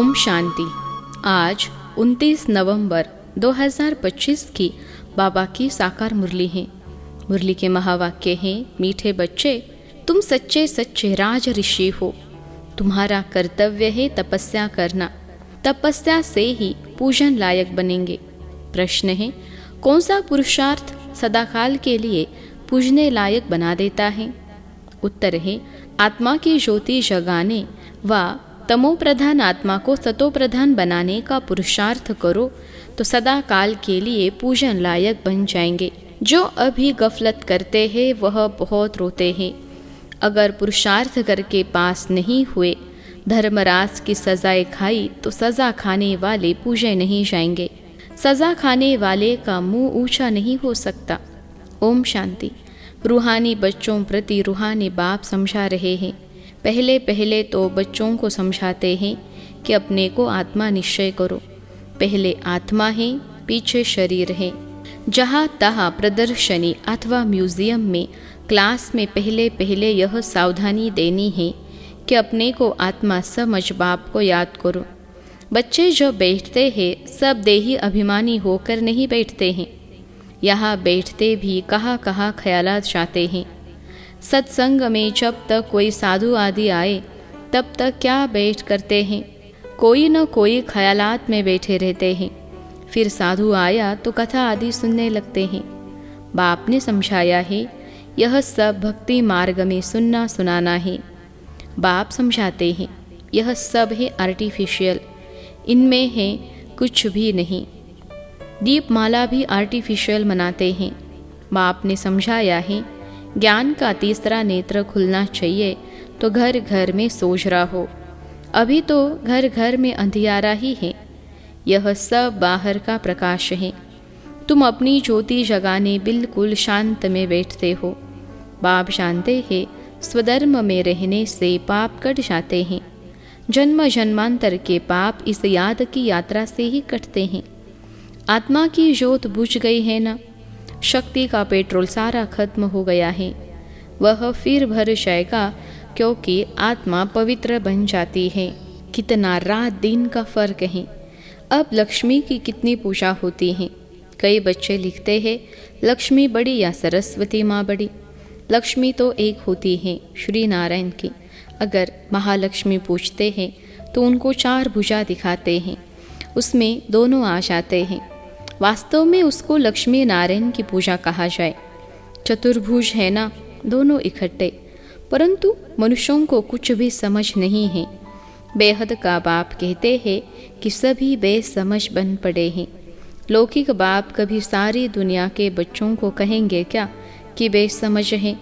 ओम शांति। आज 29 नवंबर 2025 की बाबा की साकार मुरली है। मुरली के महावाक्य हैं, मीठे बच्चे, तुम सच्चे सच्चे राज ऋषि हो। तुम्हारा कर्तव्य है तपस्या करना। तपस्या से ही पूजन लायक बनेंगे। प्रश्न है, कौन सा पुरुषार्थ सदाकाल के लिए पूजने लायक बना देता है? उत्तर है, आत्मा की ज्योति जगाने व तमो प्रधान आत्मा को सतो प्रधान बनाने का पुरुषार्थ करो तो सदा काल के लिए पूजन लायक बन जाएंगे। जो अभी गफलत करते हैं वह बहुत रोते हैं। अगर पुरुषार्थ करके पास नहीं हुए, धर्मराज की सजाएं खाई तो सजा खाने वाले पूजे नहीं जाएंगे। सजा खाने वाले का मुंह ऊंचा नहीं हो सकता। ओम शांति। रूहानी बच्चों प्रति रूहानी बाप समझा रहे हैं। पहले पहले तो बच्चों को समझाते हैं कि अपने को आत्मा निश्चय करो। पहले आत्मा है, पीछे शरीर है। जहाँ तहाँ प्रदर्शनी अथवा म्यूजियम में, क्लास में पहले पहले यह सावधानी देनी है कि अपने को आत्मा समझ बाप को याद करो। बच्चे जो बैठते हैं सब देही अभिमानी होकर नहीं बैठते हैं। यहाँ बैठते भी कहाँ कहाँ ख्यालात जाते हैं। सत्संग में जब तक कोई साधु आदि आए तब तक क्या बैठ करते हैं, कोई न कोई ख्यालात में बैठे रहते हैं। फिर साधु आया तो कथा आदि सुनने लगते हैं। बाप ने समझाया है, यह सब भक्ति मार्ग में सुनना सुनाना है। बाप समझाते हैं, यह सब है आर्टिफिशियल, इनमें है कुछ भी नहीं। दीपमाला भी आर्टिफिशियल मनाते हैं। बाप ने समझाया है, ज्ञान का तीसरा नेत्र खुलना चाहिए तो घर घर में सोजरा हो। अभी तो घर घर में अंधियारा ही है। यह सब बाहर का प्रकाश है। तुम अपनी ज्योति जगाने बिल्कुल शांत में बैठते हो। बाप जानते हैं, स्वधर्म में रहने से पाप कट जाते हैं। जन्म जन्मांतर के पाप इस याद की यात्रा से ही कटते हैं। आत्मा की ज्योत बुझ गई है ना, शक्ति का पेट्रोल सारा खत्म हो गया है। वह फिर भर जाएगा क्योंकि आत्मा पवित्र बन जाती है। कितना रात दिन का फर्क है। अब लक्ष्मी की कितनी पूजा होती है। कई बच्चे लिखते हैं, लक्ष्मी बड़ी या सरस्वती माँ बड़ी। लक्ष्मी तो एक होती है, श्री नारायण की। अगर महालक्ष्मी पूछते हैं तो उनको 4 भुजा दिखाते हैं, उसमें दोनों आ जाते हैं। वास्तव में उसको लक्ष्मी नारायण की पूजा कहा जाए। चतुर्भुज है ना, दोनों इकट्ठे। परंतु मनुष्यों को कुछ भी समझ नहीं है। बेहद का बाप कहते हैं कि सभी बेसमझ बन पड़े हैं। लौकिक बाप कभी सारी दुनिया के बच्चों को कहेंगे क्या कि बेसमझ हैं?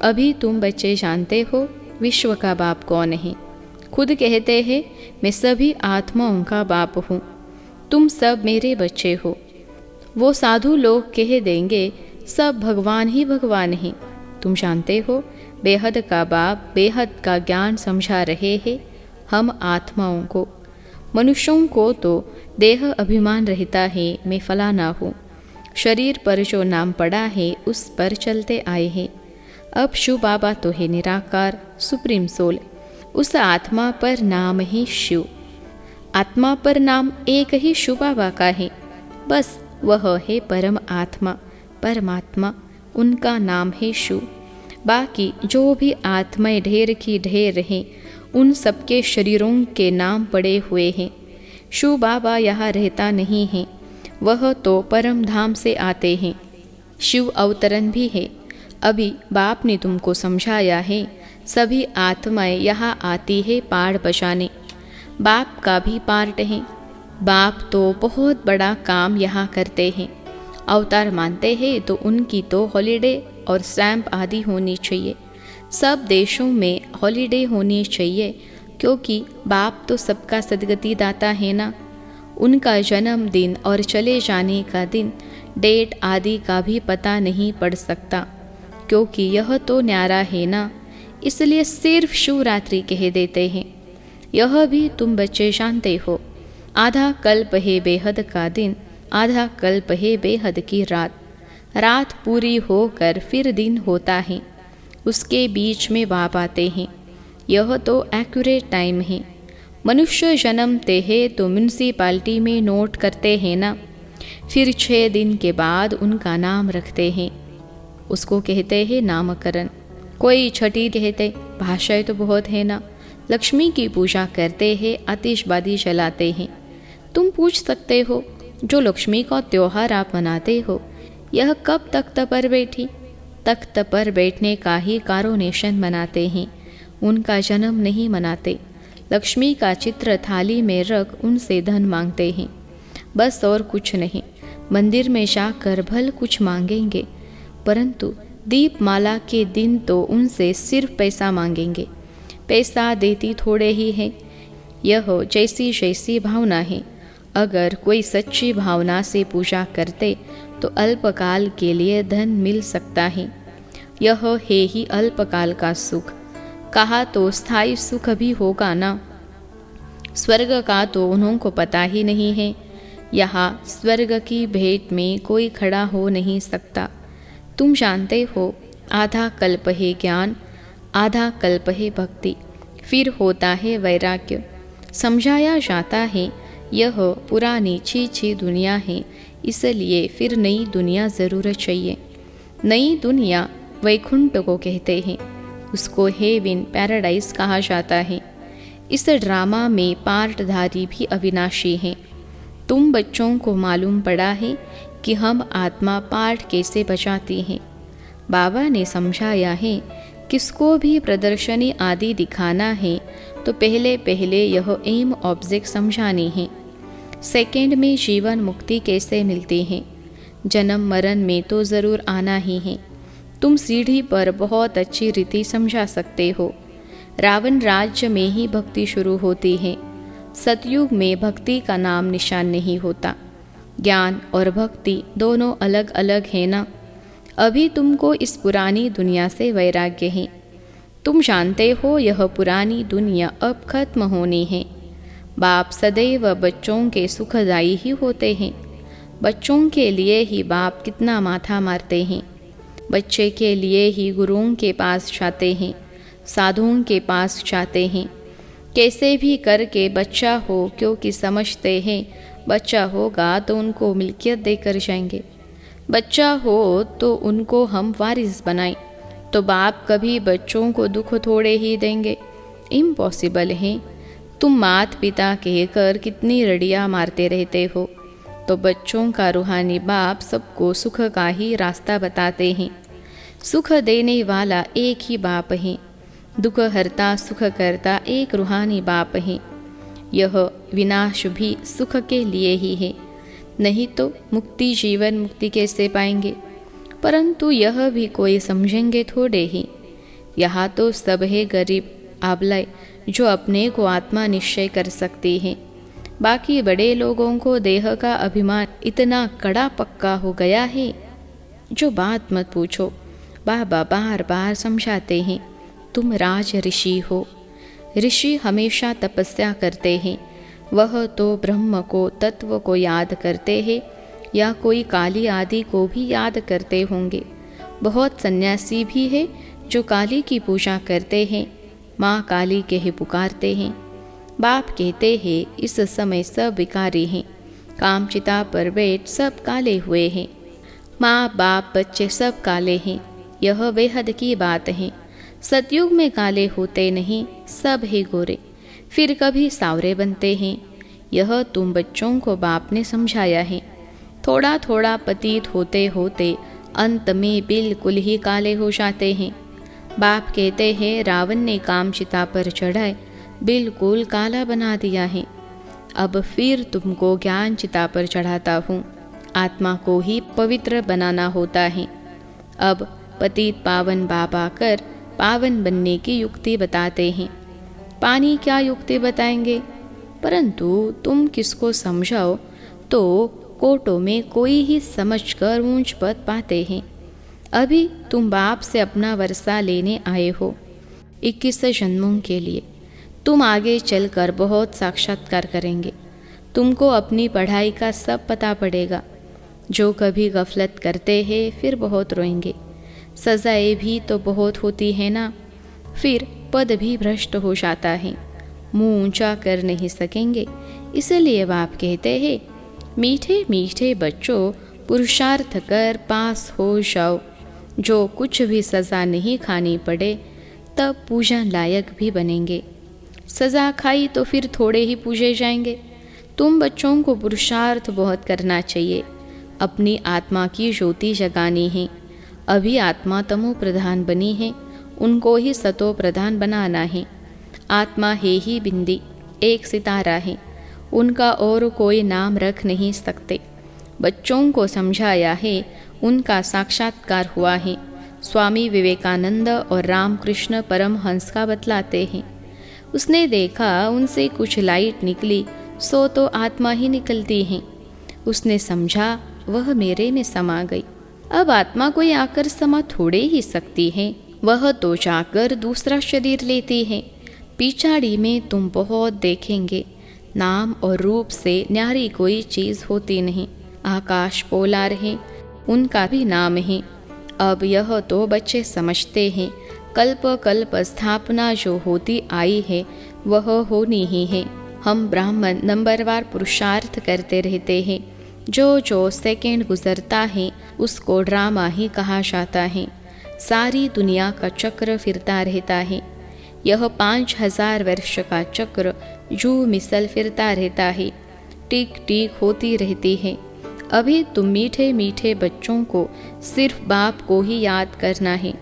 अभी तुम बच्चे जानते हो विश्व का बाप कौन है। खुद कहते हैं, मैं सभी आत्माओं का बाप हूँ, तुम सब मेरे बच्चे हो। वो साधु लोग कह देंगे सब भगवान ही भगवान हैं। तुम जानते हो बेहद का बाप बेहद का ज्ञान समझा रहे हैं हम आत्माओं को। मनुष्यों को तो देह अभिमान रहता है, मैं फलाना हूँ। शरीर पर जो नाम पड़ा है उस पर चलते आए हैं। अब शिव बाबा तो है निराकार सुप्रीम सोल। उस आत्मा पर नाम है शिव। आत्मा पर नाम एक ही शिव बाबा का है, बस वह है परम आत्मा, परमात्मा। उनका नाम है शिव। बाकी जो भी आत्माएं ढेर की ढेर हैं, उन सबके शरीरों के नाम पड़े हुए हैं। शिव बाबा यहाँ रहता नहीं है, वह तो परम धाम से आते हैं। शिव अवतरण भी है। अभी बाप ने तुमको समझाया है, सभी आत्माएं यहाँ आती है पाड़ बजाने। बाप का भी पार्ट है। बाप तो बहुत बड़ा काम यहाँ करते हैं। अवतार मानते हैं तो उनकी तो हॉलीडे और स्टैम्प आदि होनी चाहिए। सब देशों में हॉलीडे होनी चाहिए क्योंकि बाप तो सबका सदगति दाता है ना। उनका जन्मदिन और चले जाने का दिन, डेट आदि का भी पता नहीं पड़ सकता क्योंकि यह तो न्यारा है ना, इसलिए सिर्फ शिवरात्रि कह देते हैं। यह भी तुम बच्चे जानते हो। आधा कल्प है बेहद का दिन, आधा कल्प है बेहद की रात। रात पूरी होकर फिर दिन होता है, उसके बीच में बाप आते हैं। यह तो एक्यूरेट टाइम है। मनुष्य जन्मते हैं तो म्यूनसिपाल्टी में नोट करते हैं ना, फिर 6 दिन के बाद उनका नाम रखते हैं, उसको कहते हैं नामकरण। कोई छठी कहते, भाषाएं तो बहुत है ना। लक्ष्मी की पूजा करते हैं, आतिशबाजी जलाते हैं। तुम पूछ सकते हो, जो लक्ष्मी का त्योहार आप मनाते हो, यह कब तख्त पर बैठी? तख्त पर बैठने का ही कारोनेशन मनाते हैं, उनका जन्म नहीं मनाते। लक्ष्मी का चित्र थाली में रख उनसे धन मांगते हैं, बस और कुछ नहीं। मंदिर में जाकर भल कुछ मांगेंगे, परंतु दीपमाला के दिन तो उनसे सिर्फ पैसा मांगेंगे। पैसा देती थोड़े ही है, यह जैसी जैसी भावना है। अगर कोई सच्ची भावना से पूजा करते तो अल्पकाल के लिए धन मिल सकता है। यह है ही अल्पकाल का सुख, कहा तो स्थायी सुख भी होगा ना। स्वर्ग का तो उन्हों को पता ही नहीं है। यहाँ स्वर्ग की भेंट में कोई खड़ा हो नहीं सकता। तुम जानते हो, आधा कल्प है ज्ञान, आधा कल्प है भक्ति, फिर होता है वैराग्य। समझाया जाता है यह पुरानी छी दुनिया है, इसलिए फिर नई दुनिया ज़रूर चाहिए। नई दुनिया वैकुंठ को कहते हैं, उसको हेवन पैराडाइज कहा जाता है। इस ड्रामा में पार्टधारी भी अविनाशी हैं। तुम बच्चों को मालूम पड़ा है कि हम आत्मा पाठ कैसे बचाती हैं। बाबा ने समझाया है, किसको भी प्रदर्शनी आदि दिखाना है तो पहले पहले यह एम ऑब्जेक्ट समझानी है। सेकंड में जीवन मुक्ति कैसे मिलती है। जन्म मरण में तो ज़रूर आना ही है। तुम सीढ़ी पर बहुत अच्छी रीति समझा सकते हो। रावण राज्य में ही भक्ति शुरू होती है। सतयुग में भक्ति का नाम निशान नहीं होता। ज्ञान और भक्ति दोनों अलग अलग है ना। अभी तुमको इस पुरानी दुनिया से वैराग्य है। तुम जानते हो यह पुरानी दुनिया अब खत्म होनी है। बाप सदैव बच्चों के सुखदायी ही होते हैं। बच्चों के लिए ही बाप कितना माथा मारते हैं। बच्चे के लिए ही गुरुओं के पास जाते हैं, साधुओं के पास जाते हैं। कैसे भी करके बच्चा हो, क्योंकि समझते हैं बच्चा होगा तो उनको मिल्कियत देकर जाएंगे। बच्चा हो तो उनको हम वारिस बनाएं, तो बाप कभी बच्चों को दुख थोड़े ही देंगे। इम्पॉसिबल है। तुम मात पिता कहकर कितनी रड़ियाँ मारते रहते हो, तो बच्चों का रूहानी बाप सबको सुख का ही रास्ता बताते हैं। सुख देने वाला एक ही बाप है, दुख हरता सुख करता एक रूहानी बाप है। यह विनाश भी सुख के लिए ही है, नहीं तो मुक्ति जीवन मुक्ति कैसे पाएंगे। परंतु यह भी कोई समझेंगे थोड़े ही। यहाँ तो सब है गरीब आबलाय जो अपने को आत्मा निश्चय कर सकते हैं। बाकी बड़े लोगों को देह का अभिमान इतना कड़ा पक्का हो गया है, जो बात मत पूछो। बाबा बार बार समझाते हैं, तुम राज ऋषि हो। ऋषि हमेशा तपस्या करते हैं। वह तो ब्रह्म को तत्व को याद करते हैं, या कोई काली आदि को भी याद करते होंगे। बहुत सन्यासी भी है जो काली की पूजा करते हैं, माँ काली के ही पुकारते हैं। बाप कहते हैं इस समय सब विकारी हैं, कामचिता पर बैठ सब काले हुए हैं। माँ बाप बच्चे सब काले हैं, यह बेहद की बात है। सतयुग में काले होते नहीं, सब है गोरे, फिर कभी सावरे बनते हैं। यह तुम बच्चों को बाप ने समझाया है। थोड़ा थोड़ा पतित होते होते अंत में बिल्कुल ही काले हो जाते हैं। बाप कहते हैं रावण ने कामचिता पर चढ़ाए बिल्कुल काला बना दिया है। अब फिर तुमको ज्ञान चिता पर चढ़ाता हूँ। आत्मा को ही पवित्र बनाना होता है। अब पतित पावन बाबा कर पावन बनने की युक्ति बताते हैं। पानी क्या युक्ति बताएंगे, परंतु तुम किसको समझाओ तो कोटों में कोई ही समझकर ऊंच पद पाते हैं। अभी तुम बाप से अपना वर्षा लेने आए हो 21 जन्मों के लिए। तुम आगे चलकर बहुत साक्षात्कार करेंगे। तुमको अपनी पढ़ाई का सब पता पड़ेगा। जो कभी गफलत करते हैं फिर बहुत रोएंगे। सजाएं भी तो बहुत होती है ना, फिर पद भी भ्रष्ट हो जाता है। मुंह ऊंचा कर नहीं सकेंगे। इसलिए बाप कहते हैं, मीठे मीठे बच्चों, पुरुषार्थ कर पास हो जाओ। जो कुछ भी सज़ा नहीं खानी पड़े तब पूजन लायक भी बनेंगे। सज़ा खाई तो फिर थोड़े ही पूजे जाएंगे। तुम बच्चों को पुरुषार्थ बहुत करना चाहिए। अपनी आत्मा की ज्योति जगानी है। अभी आत्मा तमो प्रधान बनी है, उनको ही सतो प्रधान बनाना है। आत्मा है ही बिंदी, एक सितारा है, उनका और कोई नाम रख नहीं सकते। बच्चों को समझाया है, उनका साक्षात्कार हुआ है। स्वामी विवेकानंद और रामकृष्ण परमहंस का बतलाते हैं। उसने देखा उनसे कुछ लाइट निकली, सो तो आत्मा ही निकलती है। उसने समझा वह मेरे में समा गई। अब आत्मा कोई आकर समा थोड़े ही सकती है, वह तो जाकर दूसरा शरीर लेती है। पिछाड़ी में तुम बहुत देखेंगे, नाम और रूप से न्यारी कोई चीज़ होती नहीं। आकाश पोलार है, उनका भी नाम है। अब यह तो बच्चे समझते हैं, कल्प कल्प स्थापना जो होती आई है वह होनी ही है। हम ब्राह्मण नंबरवार पुरुषार्थ करते रहते हैं। जो सेकंड गुजरता है उसको ड्रामा ही कहा जाता है। सारी दुनिया का चक्र फिरता रहता है। यह 5000 वर्ष का चक्र जू मिसल फिरता रहता है, टिक टिक होती रहती है। अभी तुम मीठे मीठे बच्चों को सिर्फ बाप को ही याद करना है।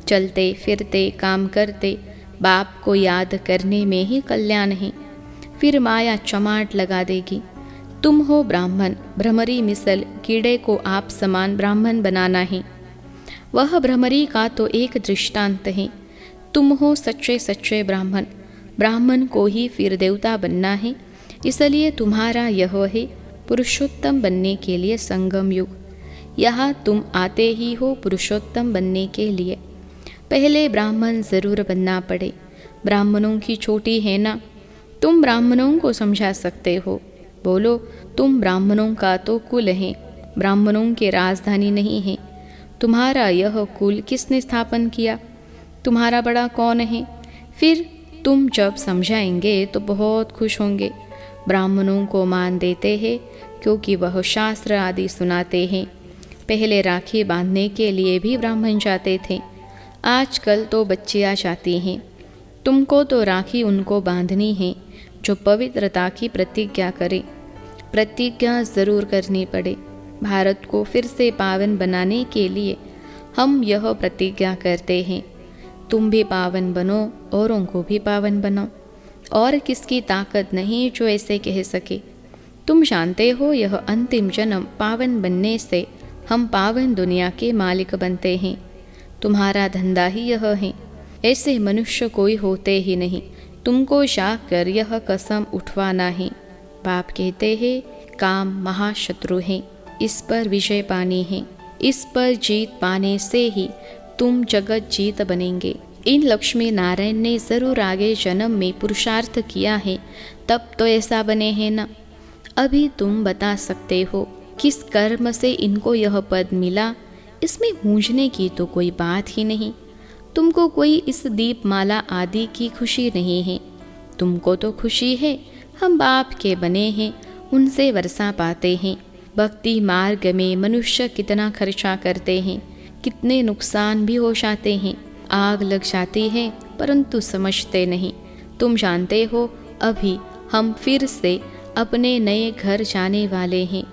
चलते फिरते काम करते बाप को याद करने में ही कल्याण है। फिर माया चमाट लगा देगी। तुम हो ब्राह्मण, भ्रमरी मिसल कीड़े को आप समान ब्राह्मण बनाना है। वह भ्रमरी का तो एक दृष्टांत है। तुम हो सच्चे सच्चे ब्राह्मण, ब्राह्मण को ही फिर देवता बनना है। इसलिए तुम्हारा यह है पुरुषोत्तम बनने के लिए संगम युग। यहाँ तुम आते ही हो पुरुषोत्तम बनने के लिए। पहले ब्राह्मण जरूर बनना पड़े। ब्राह्मणों की छोटी है ना, तुम ब्राह्मणों को समझा सकते हो। बोलो, तुम ब्राह्मणों का तो कुल है, ब्राह्मणों के राजधानी नहीं है। तुम्हारा यह कुल किसने स्थापन किया? तुम्हारा बड़ा कौन है? फिर तुम जब समझाएंगे तो बहुत खुश होंगे। ब्राह्मणों को मान देते हैं क्योंकि वह शास्त्र आदि सुनाते हैं। पहले राखी बांधने के लिए भी ब्राह्मण जाते थे, आजकल तो बच्चियाँ जाती हैं। तुमको तो राखी उनको बांधनी है जो पवित्रता की प्रतिज्ञा करे। प्रतिज्ञा जरूर करनी पड़े। भारत को फिर से पावन बनाने के लिए हम यह प्रतिज्ञा करते हैं, तुम भी पावन बनो, औरों को भी पावन बनाओ। और किसकी ताकत नहीं जो ऐसे कह सके। तुम जानते हो यह अंतिम जन्म पावन बनने से हम पावन दुनिया के मालिक बनते हैं। तुम्हारा धंधा ही यह है। ऐसे मनुष्य कोई होते ही नहीं। तुमको जाकर यह कसम उठवाना है। बाप कहते हैं, काम महाशत्रु है, इस पर विजय पानी है। इस पर जीत पाने से ही तुम जगत जीत बनेंगे। इन लक्ष्मी नारायण ने जरूर आगे जन्म में पुरुषार्थ किया है, तब तो ऐसा बने हैं ना। अभी तुम बता सकते हो किस कर्म से इनको यह पद मिला। इसमें मूंझने की तो कोई बात ही नहीं। तुमको कोई इस दीपमाला आदि की खुशी नहीं है। तुमको तो खुशी है, हम बाप के बने हैं, उनसे वर्षा पाते हैं। भक्ति मार्ग में मनुष्य कितना खर्चा करते हैं, कितने नुकसान भी हो जाते हैं। आग लग जाती है परंतु समझते नहीं। तुम जानते हो अभी हम फिर से अपने नए घर जाने वाले हैं।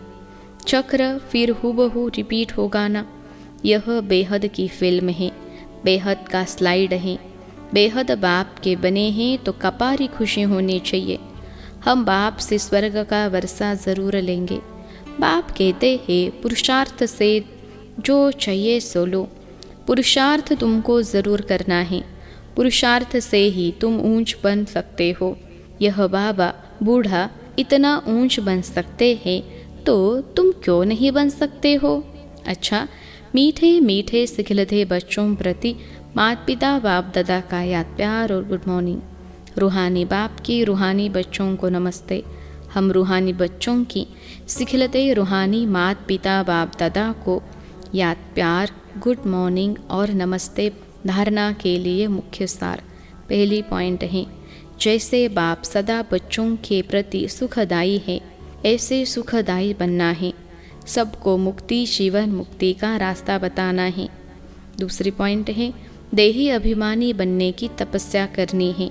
चक्र फिर हुबहू रिपीट होगा ना। यह बेहद की फिल्म है, बेहद का स्लाइड है। बेहद बाप के बने हैं तो कपारी खुशी होनी चाहिए। हम बाप से स्वर्ग का वर्षा जरूर लेंगे। बाप कहते हैं, पुरुषार्थ से जो चाहिए सो लो। पुरुषार्थ तुमको ज़रूर करना है। पुरुषार्थ से ही तुम ऊंच बन सकते हो। यह बाबा बूढ़ा इतना ऊंच बन सकते हैं तो तुम क्यों नहीं बन सकते हो? अच्छा, मीठे मीठे सिखलते बच्चों प्रति माता पिता बाप दादा का याद प्यार और गुड मॉर्निंग। रूहानी बाप की रूहानी बच्चों को नमस्ते। हम रूहानी बच्चों की सिखलते रूहानी माता पिता बाप दादा को याद प्यार, गुड मॉर्निंग और नमस्ते। धारणा के लिए मुख्य सार। पहली पॉइंट है, जैसे बाप सदा बच्चों के प्रति सुखदायी है, ऐसे सुखदायी बनना है। सबको मुक्ति, जीवन मुक्ति का रास्ता बताना है। दूसरी पॉइंट है, देही अभिमानी बनने की तपस्या करनी है।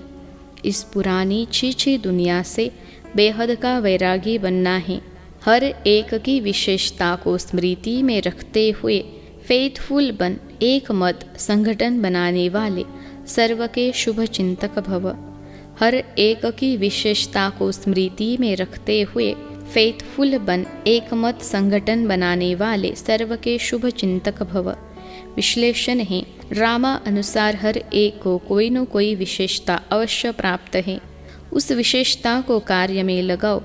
इस पुरानी छीछी दुनिया से बेहद का वैरागी बनना है। हर एक की विशेषता को स्मृति में रखते हुए फेथफुल बन एक मत संगठन बनाने वाले सर्व के शुभ चिंतक भव। हर एक की विशेषता को स्मृति में रखते हुए फेथफुल बन एक मत संगठन बनाने वाले सर्व के शुभ चिंतक भव। विश्लेषण है, रामा अनुसार हर एक को कोई न कोई विशेषता अवश्य प्राप्त है। उस विशेषता को कार्य में लगाओ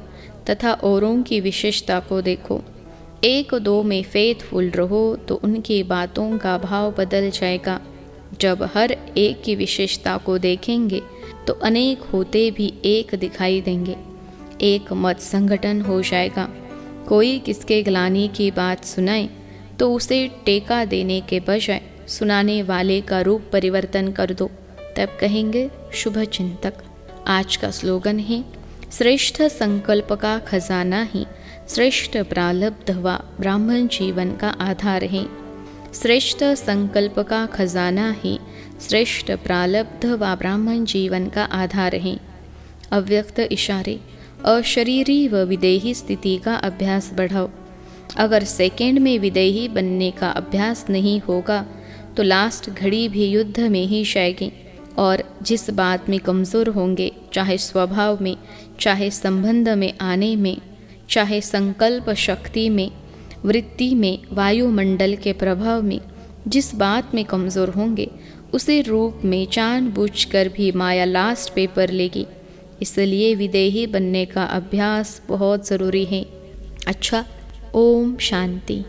तथा औरों की विशेषता को देखो। एक दो में फेथफुल रहो तो उनकी बातों का भाव बदल जाएगा। जब हर एक की विशेषता को देखेंगे तो अनेक होते भी एक दिखाई देंगे। एक मत संगठन हो जाएगा। कोई किसके ग्लानि की बात सुनाए तो उसे टेका देने के बजाय सुनाने वाले का रूप परिवर्तन कर दो, तब कहेंगे शुभ चिंतक। आज का स्लोगन है, श्रेष्ठ संकल्प का खजाना ही श्रेष्ठ प्रारब्ध व ब्राह्मण जीवन का आधार है। श्रेष्ठ संकल्प का खजाना ही श्रेष्ठ प्रारब्ध व ब्राह्मण जीवन का आधार है। अव्यक्त इशारे, अशरीरी व विदेही स्थिति का अभ्यास बढ़ाओ। अगर सेकेंड में विदेही बनने का अभ्यास नहीं होगा तो लास्ट घड़ी भी युद्ध में ही जाएगी। और जिस बात में कमज़ोर होंगे, चाहे स्वभाव में, चाहे संबंध में आने में, चाहे संकल्प शक्ति में, वृत्ति में, वायुमंडल के प्रभाव में, जिस बात में कमज़ोर होंगे उसे रूप में जानबूझकर भी माया लास्ट पेपर लेगी। इसलिए विदेही बनने का अभ्यास बहुत ज़रूरी है। अच्छा, ओम शांति।